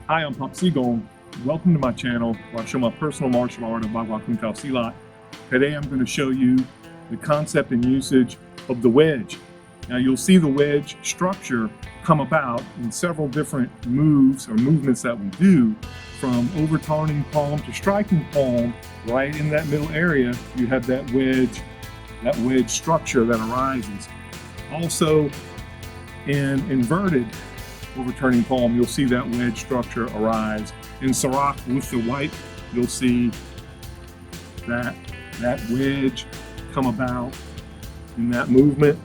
Hi, I'm Segung. Welcome to my channel where I show my personal martial art of Bagua Kuntao Silat. Today I'm going to show you the concept and usage of the wedge. Now you'll see the wedge structure come about in several different moves or movements that we do, from overturning palm to striking palm. Right in that middle area you have that wedge structure that arises. Also in inverted overturning palm, you'll see that wedge structure arise. In Serak with the white, you'll see that wedge come about in that movement.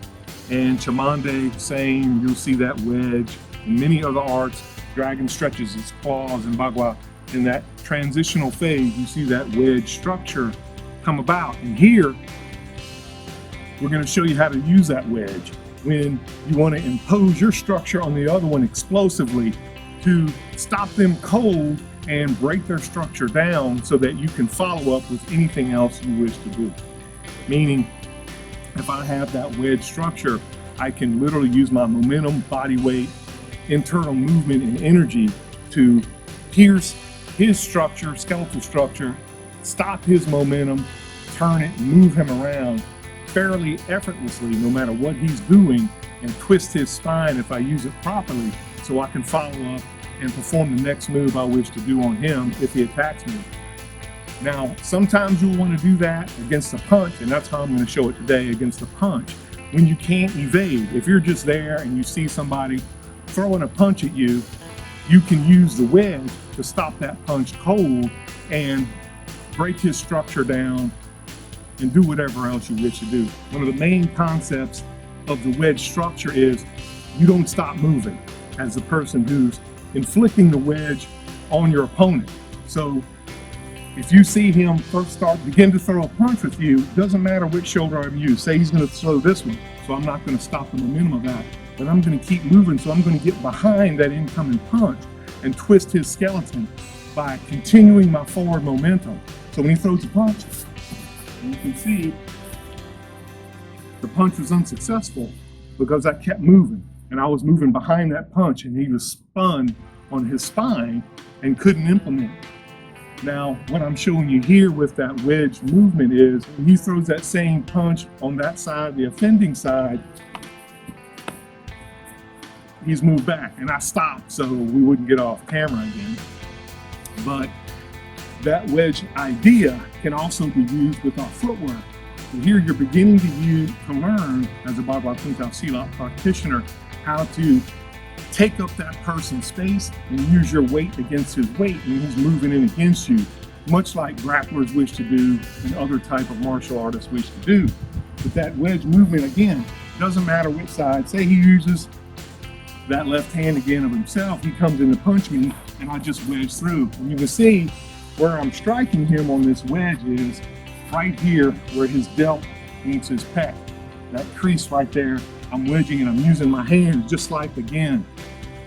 And Cimande, same, you'll see that wedge. In many other arts, dragon stretches its claws in Bagua. In that transitional phase, you see that wedge structure come about. And here, we're going to show you how to use that wedge when you want to impose your structure on the other one explosively to stop them cold and break their structure down so that you can follow up with anything else you wish to do. Meaning, if I have that wedge structure, I can literally use my momentum, body weight, internal movement, and energy to pierce his structure, skeletal structure, stop his momentum, turn it, move him around fairly effortlessly no matter what he's doing, and twist his spine if I use it properly, so I can follow up and perform the next move I wish to do on him if he attacks me. Now, sometimes you'll want to do that against a punch, and that's how I'm going to show it today, against a punch. When you can't evade, if you're just there and you see somebody throwing a punch at you, you can use the wedge to stop that punch cold and break his structure down and do whatever else you wish to do. One of the main concepts of the wedge structure is you don't stop moving as the person who's inflicting the wedge on your opponent. So if you see him begin to throw a punch with you, doesn't matter which shoulder I'm using. Say he's going to throw this one, so I'm not going to stop the momentum of that, but I'm going to keep moving, so I'm going to get behind that incoming punch and twist his skeleton by continuing my forward momentum. So when he throws a punch, you can see the punch was unsuccessful because I kept moving, and I was moving behind that punch, and he was spun on his spine and couldn't implement it. Now, what I'm showing you here with that wedge movement is when he throws that same punch on that side, the offending side, he's moved back, and I stopped so we wouldn't get off camera again. But that wedge idea can also be used with our footwork. And here you're beginning to learn, as a Bagua Kuntao Silat practitioner, how to take up that person's space and use your weight against his weight when he's moving in against you, much like grapplers wish to do and other type of martial artists wish to do. But that wedge movement, again, doesn't matter which side. Say he uses that left hand again of himself, he comes in to punch me, and I just wedge through. And you can see where I'm striking him on this wedge is right here where his delt meets his pec. That crease right there, I'm wedging, and I'm using my hands just like, again,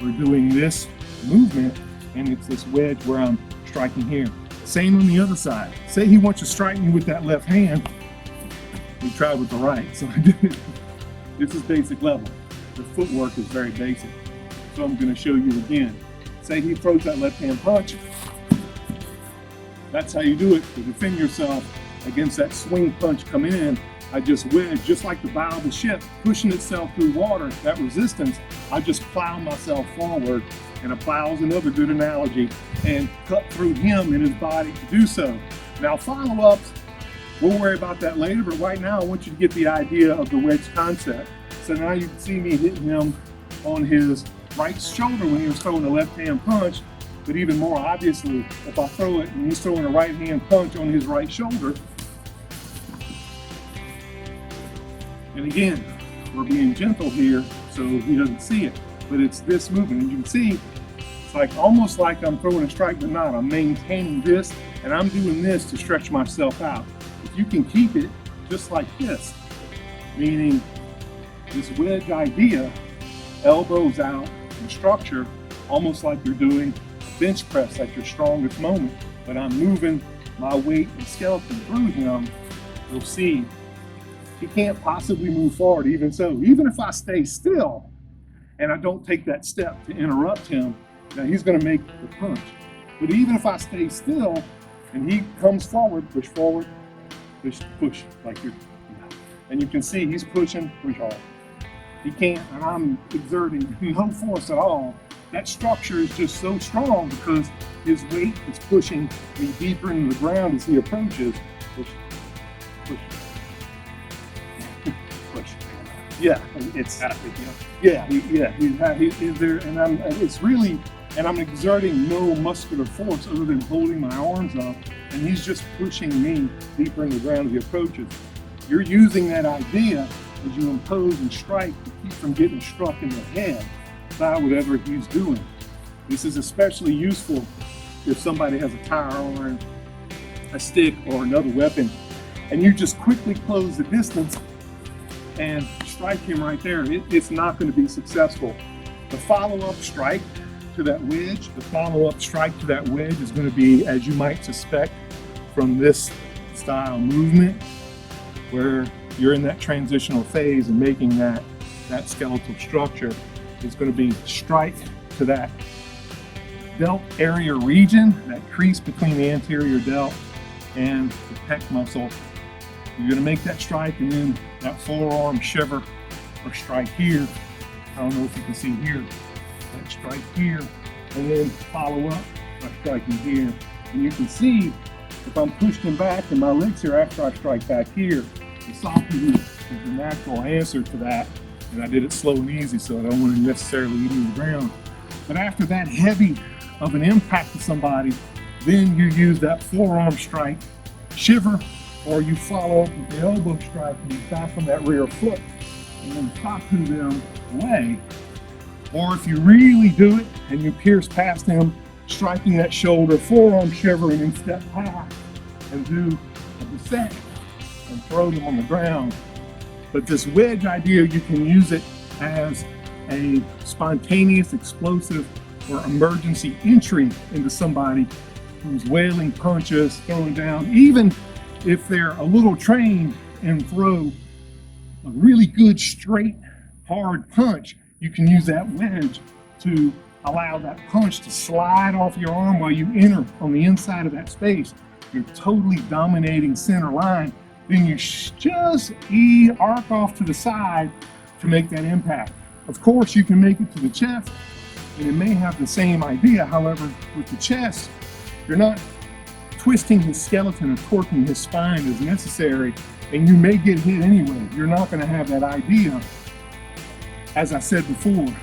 we're doing this movement, and it's this wedge where I'm striking here. Same on the other side. Say he wants to strike me with that left hand, we tried with the right, so I did it. This is basic level. The footwork is very basic. So I'm going to show you again. Say he throws that left hand punch. That's how you do it to defend yourself against that swing punch coming in. I just wedge, just like the bow of the ship pushing itself through water, that resistance, I just plow myself forward, and a plow is another good analogy, and cut through him and his body to do so. Now follow-ups, we'll worry about that later, but right now I want you to get the idea of the wedge concept. So now you can see me hitting him on his right shoulder when he was throwing a left-hand punch, but even more obviously, if I throw it and he's throwing a right-hand punch on his right shoulder. And again, we're being gentle here so he doesn't see it, but it's this movement. And you can see, it's like almost like I'm throwing a strike, but not. I'm maintaining this, and I'm doing this to stretch myself out. If you can keep it just like this, meaning this wedge idea, elbows out and structure, almost like you're doing a bench press at your strongest moment, but I'm moving my weight and skeleton through him. You'll see he can't possibly move forward. Even so, even if I stay still and I don't take that step to interrupt him, Now he's going to make the punch. But even if I stay still and he comes forward, push, push, like you're, and you can see he's pushing, push hard. He can't, and I'm exerting no force at all. That structure is just so strong because his weight is pushing me deeper into the ground as he approaches. Push, push, push. Yeah, it's he's there, and it's really, and I'm exerting no muscular force other than holding my arms up, and he's just pushing me deeper in the ground as he approaches. You're using that idea as you impose and strike to keep from getting struck in the head by whatever he's doing. This is especially useful if somebody has a tire iron, a stick, or another weapon, and you just quickly close the distance and strike him right there. It's not going to be successful. The follow-up strike to that wedge, is going to be, as you might suspect, from this style movement, where you're in that transitional phase and making that skeletal structure. Is going to be strike to that delt area region, that crease between the anterior delt and the pec muscle. You're going to make that strike, and then that forearm shiver or strike here. I don't know if you can see here, that strike here, and then follow up by striking here. And you can see if I'm pushed him back and my legs here after I strike back here, the soft is the natural answer to that. And I did it slow and easy, so I don't want to necessarily leave him on the ground. But after that heavy of an impact to somebody, then you use that forearm strike, shiver, or you follow up with the elbow strike and you back on that rear foot and then taku them away. Or if you really do it and you pierce past him, striking that shoulder, forearm shiver, and then step back and do a descent and throw them on the ground. But this wedge idea, you can use it as a spontaneous, explosive, or emergency entry into somebody who's wailing punches, throwing down. Even if they're a little trained and throw a really good, straight, hard punch, you can use that wedge to allow that punch to slide off your arm while you enter on the inside of that space. You're totally dominating center line. Then you just arc off to the side to make that impact. Of course, you can make it to the chest, and it may have the same idea. However, with the chest, you're not twisting his skeleton or torquing his spine as necessary, and you may get hit anyway. You're not going to have that idea. As I said before,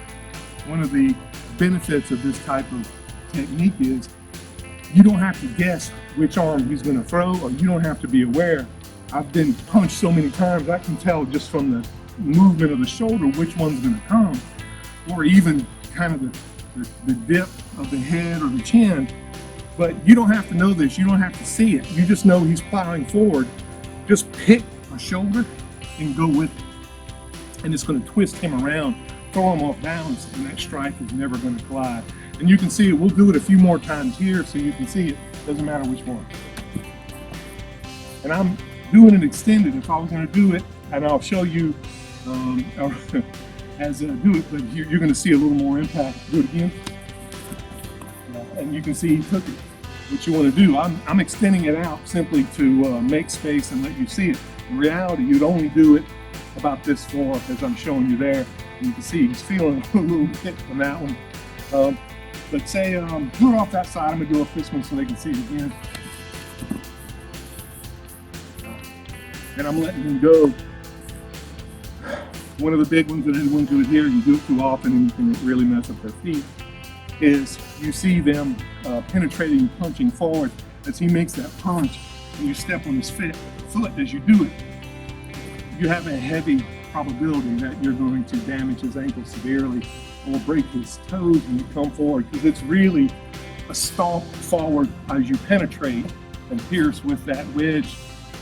one of the benefits of this type of technique is you don't have to guess which arm he's going to throw, or you don't have to be aware. I've been punched so many times, I can tell just from the movement of the shoulder which one's going to come, or even kind of the dip of the head or the chin. But you don't have to know this, you don't have to see it. You just know he's plowing forward. Just pick a shoulder and go with it. And it's going to twist him around, throw him off balance, and that strike is never going to collide. And you can see it, we'll do it a few more times here so you can see it. Doesn't matter which one. And I'm doing it extended if I was going to do it, and I'll show you as I do it, but you're going to see a little more impact. Do it again. And you can see he took it. What you want to do, I'm extending it out simply to make space and let you see it. In reality, you'd only do it about this far, as I'm showing you there. And you can see he's feeling a little bit from that one. But say, do it off that side. I'm going to do it this one so they can see it again. And I'm letting him go. One of the big ones that anyone do it here, you do it too often and you can really mess up their feet, is you see them penetrating, punching forward as he makes that punch, and you step on his foot as you do it. You have a heavy probability that you're going to damage his ankle severely or break his toes when you come forward, because it's really a stomp forward as you penetrate and pierce with that wedge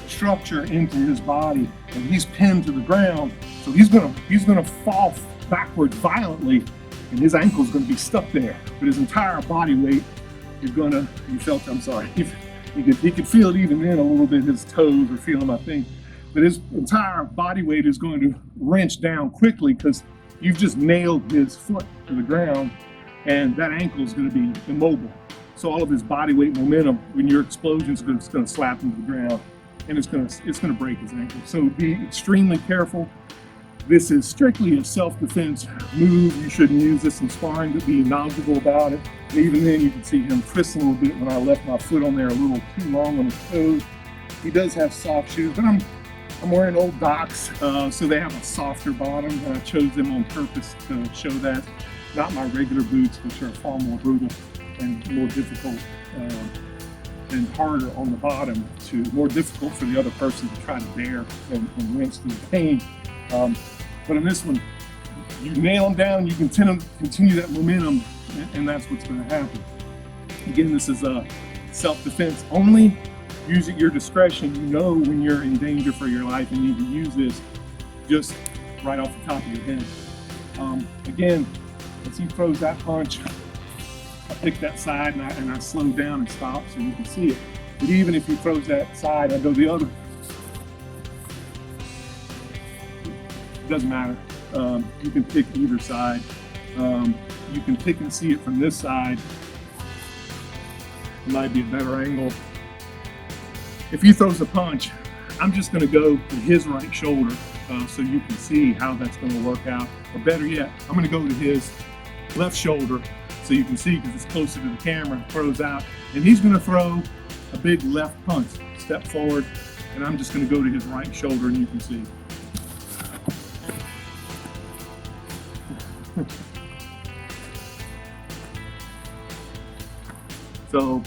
structure into his body, and he's pinned to the ground, so he's gonna fall backward violently, and his ankle's gonna be stuck there. But his entire body weight is gonna, he could feel it even then a little bit, his toes are feeling my thing, but his entire body weight is going to wrench down quickly because you've just nailed his foot to the ground, and that ankle is going to be immobile. So all of his body weight momentum, when your explosion is going to slap him to the ground, and it's going to break his ankle. So be extremely careful. This is strictly a self-defense move. You shouldn't use this in sparring, but be knowledgeable about it. And even then, you can see him twist a little bit when I left my foot on there a little too long on his toes. He does have soft shoes, but I'm wearing old Docs, so they have a softer bottom, and I chose them on purpose to show that. Not my regular boots, which are far more brutal and more difficult and harder on the bottom, more difficult for the other person to try to bear and rinse through the pain. But in this one, you nail them down, you can continue that momentum, and that's what's going to happen. Again, this is a self-defense only. Use at your discretion. You know when you're in danger for your life and need to use this just right off the top of your head. Again, as he throws that punch, I pick that side and I slow down and stop so you can see it. But even if he throws that side, I go the other. It doesn't matter. You can pick either side. You can pick and see it from this side. It might be a better angle. If he throws a punch, I'm just going to go to his right shoulder so you can see how that's going to work out. Or better yet, I'm going to go to his left shoulder so you can see, because it's closer to the camera, throws out. And he's going to throw a big left punch. Step forward, and I'm just going to go to his right shoulder and you can see. So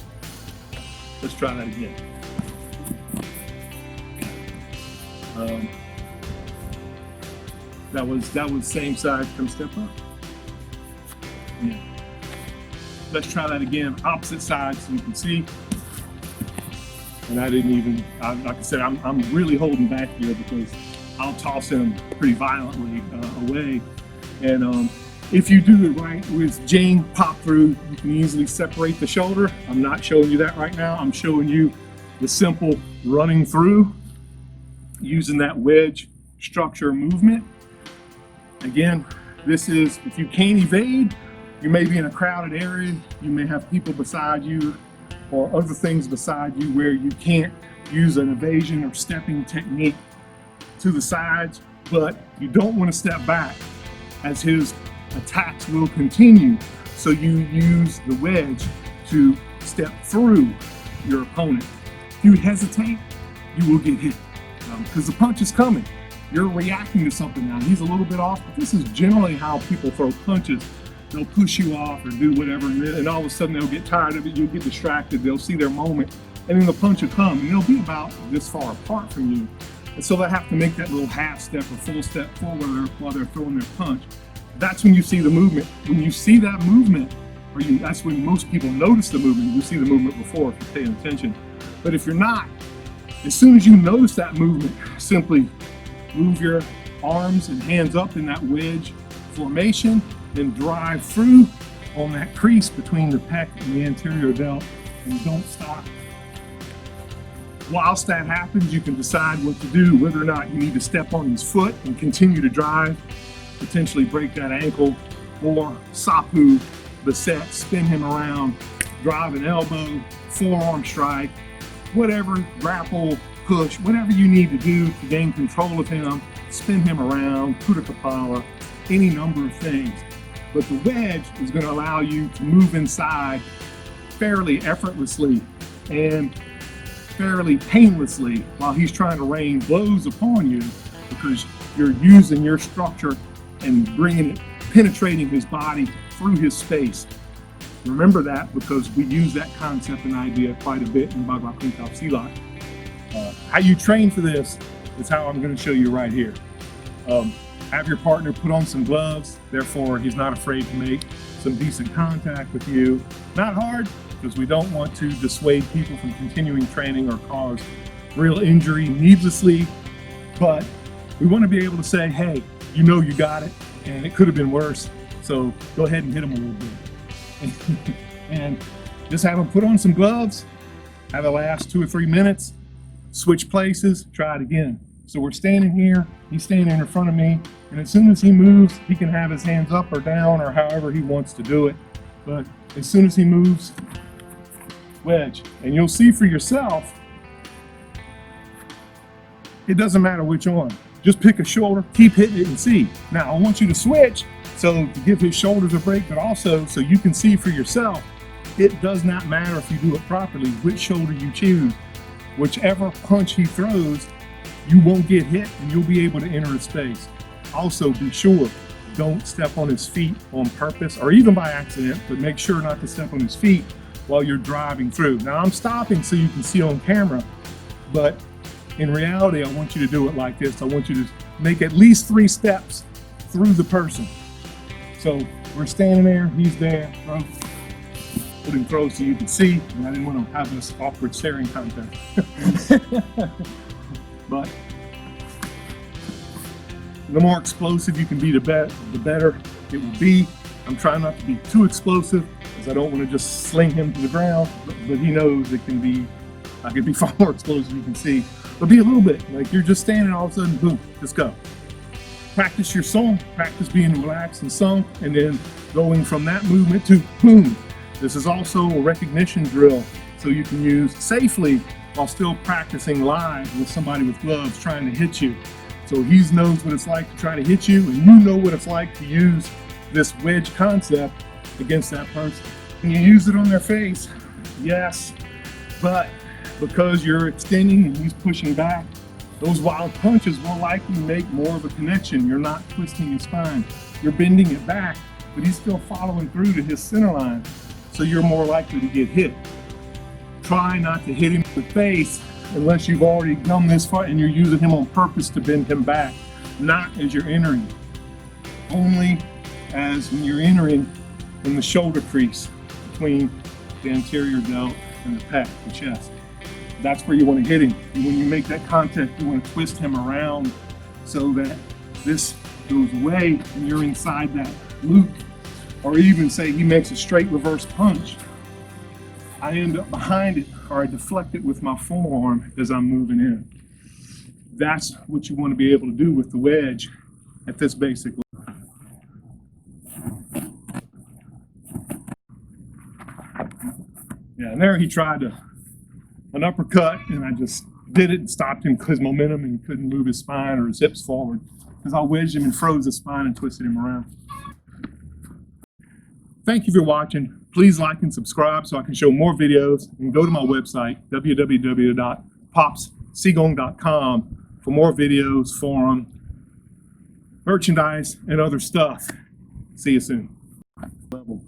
let's try that again. That was same side from step up. Yeah. Let's try that again, opposite side so you can see. And I didn't even, like I said, I'm really holding back here because I'll toss him pretty violently away. And if you do it right with Jane pop through, you can easily separate the shoulder. I'm not showing you that right now. I'm showing you the simple running through using that wedge structure movement. Again, this is, if you can't evade, you may be in a crowded area, you may have people beside you or other things beside you where you can't use an evasion or stepping technique to the sides, but you don't want to step back as his attacks will continue. So you use the wedge to step through your opponent. If you hesitate, you will get hit because the punch is coming. You're reacting to something now. He's a little bit off, but this is generally how people throw punches. They'll push you off or do whatever, and all of a sudden they'll get tired of it, you'll get distracted, they'll see their moment, and then the punch will come, and they'll be about this far apart from you. And so they have to make that little half step or full step forward while they're throwing their punch. That's when you see the movement. When you see that movement, that's when most people notice the movement. You see the movement before if you're paying attention. But if you're not, as soon as you notice that movement, simply move your arms and hands up in that wedge formation, then drive through on that crease between the pec and the anterior delt, and don't stop. Whilst that happens, you can decide what to do, whether or not you need to step on his foot and continue to drive, potentially break that ankle, or sapu, beset, spin him around, drive an elbow, forearm strike, whatever, grapple, push, whatever you need to do to gain control of him, spin him around, put a kapala, any number of things. But the wedge is going to allow you to move inside fairly effortlessly and fairly painlessly while he's trying to rain blows upon you, because you're using your structure and penetrating his body through his space. Remember that, because we use that concept and idea quite a bit in Bagua Kuntao Silat. How you train for this is how I'm going to show you right here. Have your partner put on some gloves, therefore he's not afraid to make some decent contact with you. Not hard, because we don't want to dissuade people from continuing training or cause real injury needlessly, but we want to be able to say, hey, you know you got it, and it could have been worse, so go ahead and hit him a little bit. And just have him put on some gloves, have it last 2 or 3 minutes, switch places, try it again. So we're standing here, he's standing in front of me, and as soon as he moves, he can have his hands up or down or however he wants to do it. But as soon as he moves, wedge. And you'll see for yourself, it doesn't matter which one. Just pick a shoulder, keep hitting it and see. Now I want you to switch, so to give his shoulders a break, but also so you can see for yourself, it does not matter if you do it properly, which shoulder you choose. Whichever punch he throws, you won't get hit and you'll be able to enter his space. Also be sure, don't step on his feet on purpose or even by accident, but make sure not to step on his feet while you're driving through. Now I'm stopping so you can see on camera, but in reality, I want you to do it like this. I want you to make at least 3 steps through the person. So we're standing there, he's there, throw. Put him throw so you can see, and I didn't want to have this awkward staring contest. But the more explosive you can be, the better it will be. I'm trying not to be too explosive, because I don't want to just sling him to the ground, but he knows I can be far more explosive, you can see. But be a little bit, like you're just standing, all of a sudden, boom, just go. Practice your song, practice being relaxed and sunk, and then going from that movement to boom. This is also a recognition drill, so you can use safely while still practicing live with somebody with gloves trying to hit you. So he knows what it's like to try to hit you, and you know what it's like to use this wedge concept against that person. Can you use it on their face? Yes, but because you're extending and he's pushing back, those wild punches will likely make more of a connection. You're not twisting his spine. You're bending it back, but he's still following through to his center line, so you're more likely to get hit. Try not to hit him in the face unless you've already done this far and you're using him on purpose to bend him back, not as you're entering. Only as when you're entering in the shoulder crease between the anterior delt and the pec, the chest. That's where you want to hit him. And when you make that contact, you want to twist him around so that this goes away and you're inside that loop. Or even say he makes a straight reverse punch, I end up behind it, or I deflect it with my forearm as I'm moving in. That's what you want to be able to do with the wedge at this basic level. Yeah, and there he tried an uppercut, and I just did it and stopped him because momentum, and he couldn't move his spine or his hips forward, because I wedged him and froze his spine and twisted him around. Thank you for watching. Please like and subscribe so I can show more videos, and go to my website, www.popssigung.com, for more videos, forum, merchandise, and other stuff. See you soon. Level.